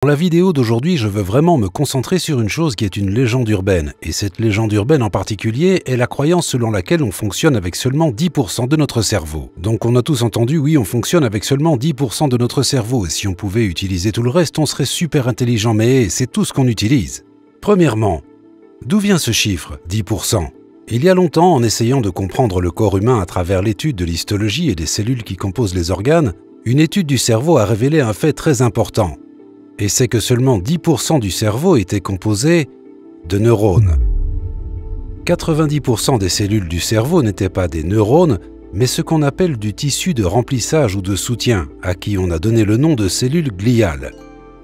Dans la vidéo d'aujourd'hui, je veux vraiment me concentrer sur une chose qui est une légende urbaine. Et cette légende urbaine en particulier est la croyance selon laquelle on fonctionne avec seulement 10% de notre cerveau. Donc on a tous entendu, oui, on fonctionne avec seulement 10% de notre cerveau. Et si on pouvait utiliser tout le reste, on serait super intelligent, mais c'est tout ce qu'on utilise. Premièrement, d'où vient ce chiffre, 10%? Il y a longtemps, en essayant de comprendre le corps humain à travers l'étude de l'histologie et des cellules qui composent les organes, une étude du cerveau a révélé un fait très important. Et c'est que seulement 10% du cerveau était composé de neurones. 90% des cellules du cerveau n'étaient pas des neurones, mais ce qu'on appelle du tissu de remplissage ou de soutien, à qui on a donné le nom de cellules gliales.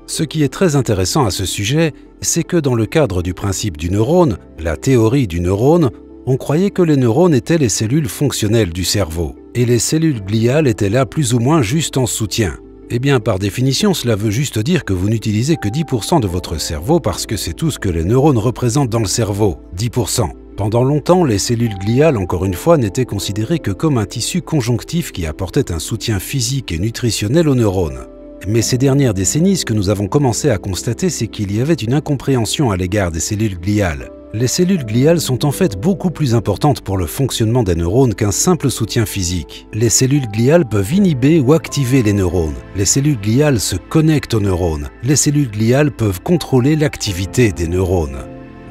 Ce qui est très intéressant à ce sujet, c'est que dans le cadre du principe du neurone, la théorie du neurone, on croyait que les neurones étaient les cellules fonctionnelles du cerveau, et les cellules gliales étaient là plus ou moins juste en soutien. Eh bien, par définition, cela veut juste dire que vous n'utilisez que 10% de votre cerveau parce que c'est tout ce que les neurones représentent dans le cerveau, 10%. Pendant longtemps, les cellules gliales, encore une fois, n'étaient considérées que comme un tissu conjonctif qui apportait un soutien physique et nutritionnel aux neurones. Mais ces dernières décennies, ce que nous avons commencé à constater, c'est qu'il y avait une incompréhension à l'égard des cellules gliales. Les cellules gliales sont en fait beaucoup plus importantes pour le fonctionnement des neurones qu'un simple soutien physique. Les cellules gliales peuvent inhiber ou activer les neurones. Les cellules gliales se connectent aux neurones. Les cellules gliales peuvent contrôler l'activité des neurones.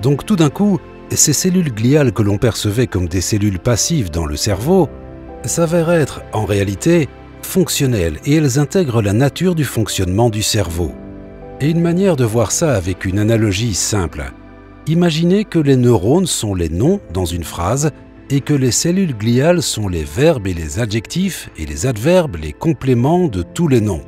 Donc tout d'un coup, ces cellules gliales que l'on percevait comme des cellules passives dans le cerveau s'avèrent être, en réalité, fonctionnelles et elles intègrent la nature du fonctionnement du cerveau. Et une manière de voir ça avec une analogie simple. Imaginez que les neurones sont les noms dans une phrase et que les cellules gliales sont les verbes et les adjectifs et les adverbes, les compléments de tous les noms.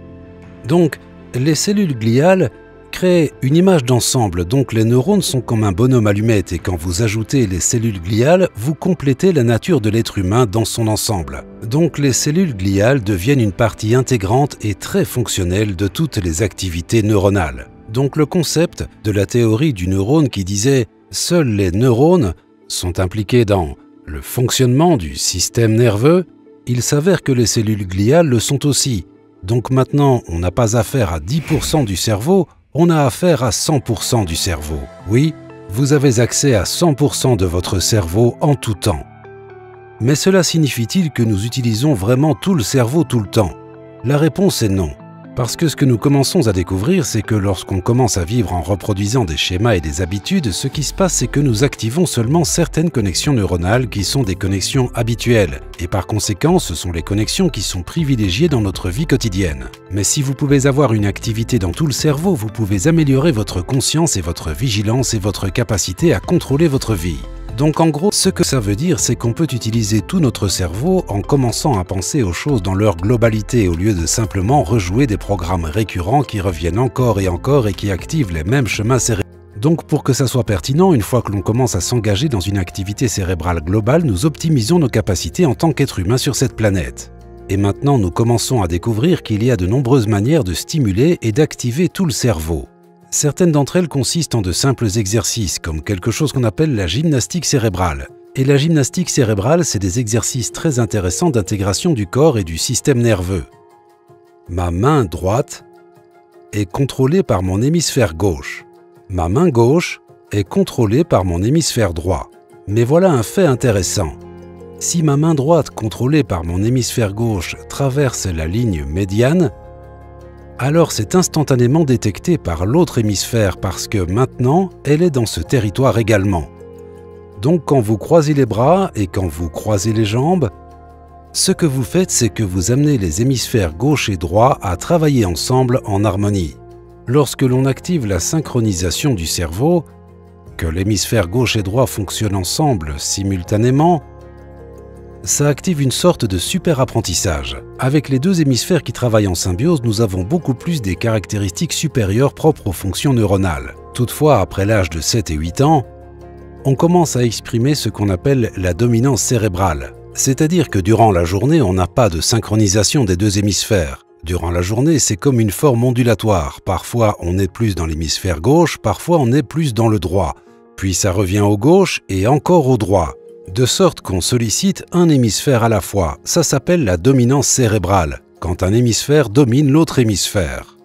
Donc, les cellules gliales créent une image d'ensemble, donc les neurones sont comme un bonhomme allumette et quand vous ajoutez les cellules gliales, vous complétez la nature de l'être humain dans son ensemble. Donc les cellules gliales deviennent une partie intégrante et très fonctionnelle de toutes les activités neuronales. Donc le concept de la théorie du neurone qui disait « seuls les neurones sont impliqués dans le fonctionnement du système nerveux », il s'avère que les cellules gliales le sont aussi. Donc maintenant, on n'a pas affaire à 10% du cerveau, on a affaire à 100% du cerveau. Oui, vous avez accès à 100% de votre cerveau en tout temps. Mais cela signifie-t-il que nous utilisons vraiment tout le cerveau tout le temps? La réponse est non. Parce que ce que nous commençons à découvrir, c'est que lorsqu'on commence à vivre en reproduisant des schémas et des habitudes, ce qui se passe, c'est que nous activons seulement certaines connexions neuronales qui sont des connexions habituelles. Et par conséquent, ce sont les connexions qui sont privilégiées dans notre vie quotidienne. Mais si vous pouvez avoir une activité dans tout le cerveau, vous pouvez améliorer votre conscience et votre vigilance et votre capacité à contrôler votre vie. Donc en gros, ce que ça veut dire, c'est qu'on peut utiliser tout notre cerveau en commençant à penser aux choses dans leur globalité au lieu de simplement rejouer des programmes récurrents qui reviennent encore et qui activent les mêmes chemins cérébraux. Donc pour que ça soit pertinent, une fois que l'on commence à s'engager dans une activité cérébrale globale, nous optimisons nos capacités en tant qu'être humain sur cette planète. Et maintenant, nous commençons à découvrir qu'il y a de nombreuses manières de stimuler et d'activer tout le cerveau. Certaines d'entre elles consistent en de simples exercices, comme quelque chose qu'on appelle la gymnastique cérébrale. Et la gymnastique cérébrale, c'est des exercices très intéressants d'intégration du corps et du système nerveux. Ma main droite est contrôlée par mon hémisphère gauche. Ma main gauche est contrôlée par mon hémisphère droit. Mais voilà un fait intéressant. Si ma main droite contrôlée par mon hémisphère gauche traverse la ligne médiane, alors c'est instantanément détecté par l'autre hémisphère parce que maintenant, elle est dans ce territoire également. Donc quand vous croisez les bras et quand vous croisez les jambes, ce que vous faites, c'est que vous amenez les hémisphères gauche et droit à travailler ensemble en harmonie. Lorsque l'on active la synchronisation du cerveau, que l'hémisphère gauche et droit fonctionnent ensemble simultanément, ça active une sorte de super apprentissage. Avec les deux hémisphères qui travaillent en symbiose, nous avons beaucoup plus des caractéristiques supérieures propres aux fonctions neuronales. Toutefois, après l'âge de 7 et 8 ans, on commence à exprimer ce qu'on appelle la dominance cérébrale. C'est-à-dire que durant la journée, on n'a pas de synchronisation des deux hémisphères. Durant la journée, c'est comme une forme ondulatoire. Parfois, on est plus dans l'hémisphère gauche, parfois on est plus dans le droit. Puis ça revient au gauche et encore au droit. De sorte qu'on sollicite un hémisphère à la fois. Ça s'appelle la dominance cérébrale, quand un hémisphère domine l'autre hémisphère.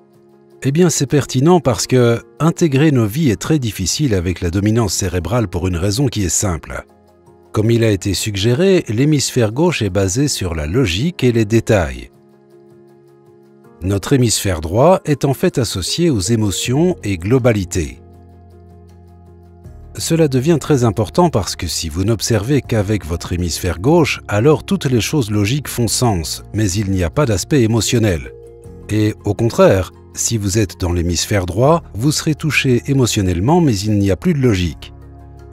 Eh bien, c'est pertinent parce que intégrer nos vies est très difficile avec la dominance cérébrale pour une raison qui est simple. Comme il a été suggéré, l'hémisphère gauche est basé sur la logique et les détails. Notre hémisphère droit est en fait associé aux émotions et globalité. Cela devient très important parce que si vous n'observez qu'avec votre hémisphère gauche, alors toutes les choses logiques font sens, mais il n'y a pas d'aspect émotionnel. Et au contraire, si vous êtes dans l'hémisphère droit, vous serez touché émotionnellement, mais il n'y a plus de logique.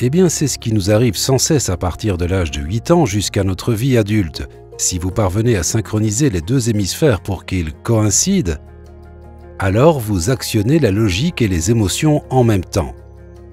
Eh bien, c'est ce qui nous arrive sans cesse à partir de l'âge de 8 ans jusqu'à notre vie adulte. Si vous parvenez à synchroniser les deux hémisphères pour qu'ils coïncident, alors vous actionnez la logique et les émotions en même temps.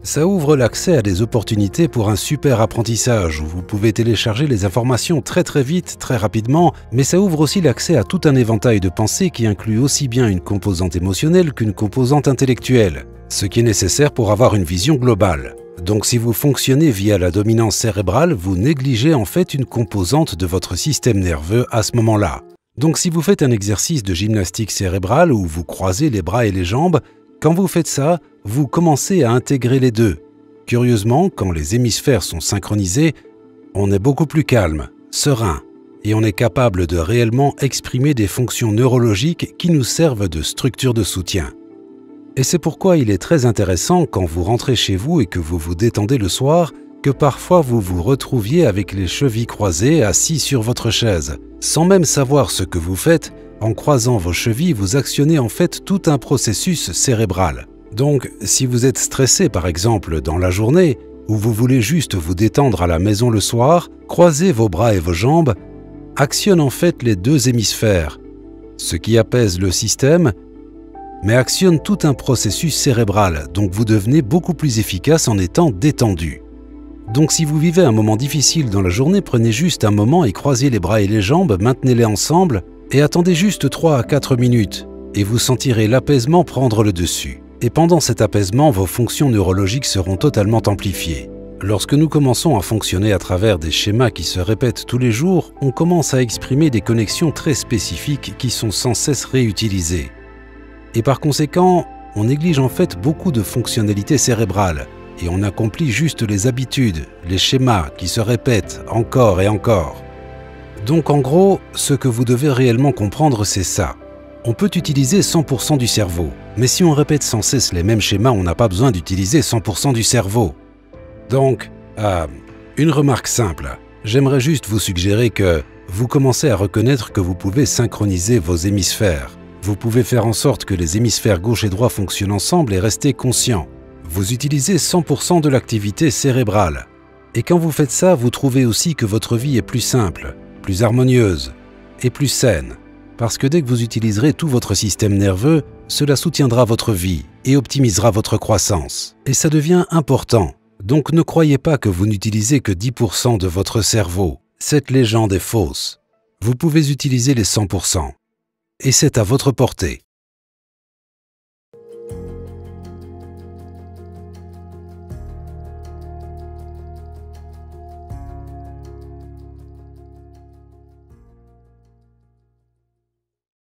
Ça ouvre l'accès à des opportunités pour un super apprentissage où vous pouvez télécharger les informations très vite, très rapidement, mais ça ouvre aussi l'accès à tout un éventail de pensées qui inclut aussi bien une composante émotionnelle qu'une composante intellectuelle, ce qui est nécessaire pour avoir une vision globale. Donc si vous fonctionnez via la dominance cérébrale, vous négligez en fait une composante de votre système nerveux à ce moment-là. Donc si vous faites un exercice de gymnastique cérébrale où vous croisez les bras et les jambes, quand vous faites ça, vous commencez à intégrer les deux. Curieusement, quand les hémisphères sont synchronisés, on est beaucoup plus calme, serein, et on est capable de réellement exprimer des fonctions neurologiques qui nous servent de structure de soutien. Et c'est pourquoi il est très intéressant quand vous rentrez chez vous et que vous vous détendez le soir, que parfois vous vous retrouviez avec les chevilles croisées assis sur votre chaise. Sans même savoir ce que vous faites, en croisant vos chevilles, vous actionnez en fait tout un processus cérébral. Donc, si vous êtes stressé par exemple dans la journée, ou vous voulez juste vous détendre à la maison le soir, croisez vos bras et vos jambes, actionne en fait les deux hémisphères, ce qui apaise le système, mais actionne tout un processus cérébral, donc vous devenez beaucoup plus efficace en étant détendu. Donc si vous vivez un moment difficile dans la journée, prenez juste un moment et croisez les bras et les jambes, maintenez-les ensemble et attendez juste 3 à 4 minutes et vous sentirez l'apaisement prendre le dessus. Et pendant cet apaisement, vos fonctions neurologiques seront totalement amplifiées. Lorsque nous commençons à fonctionner à travers des schémas qui se répètent tous les jours, on commence à exprimer des connexions très spécifiques qui sont sans cesse réutilisées. Et par conséquent, on néglige en fait beaucoup de fonctionnalités cérébrales et on accomplit juste les habitudes, les schémas qui se répètent encore et encore. Donc en gros, ce que vous devez réellement comprendre, c'est ça. On peut utiliser 100% du cerveau, mais si on répète sans cesse les mêmes schémas, on n'a pas besoin d'utiliser 100% du cerveau. Donc, une remarque simple. J'aimerais juste vous suggérer que vous commencez à reconnaître que vous pouvez synchroniser vos hémisphères. Vous pouvez faire en sorte que les hémisphères gauche et droit fonctionnent ensemble et rester conscient. Vous utilisez 100% de l'activité cérébrale. Et quand vous faites ça, vous trouvez aussi que votre vie est plus simple, plus harmonieuse et plus saine. Parce que dès que vous utiliserez tout votre système nerveux, cela soutiendra votre vie et optimisera votre croissance. Et ça devient important. Donc ne croyez pas que vous n'utilisez que 10% de votre cerveau. Cette légende est fausse. Vous pouvez utiliser les 100%. Et c'est à votre portée.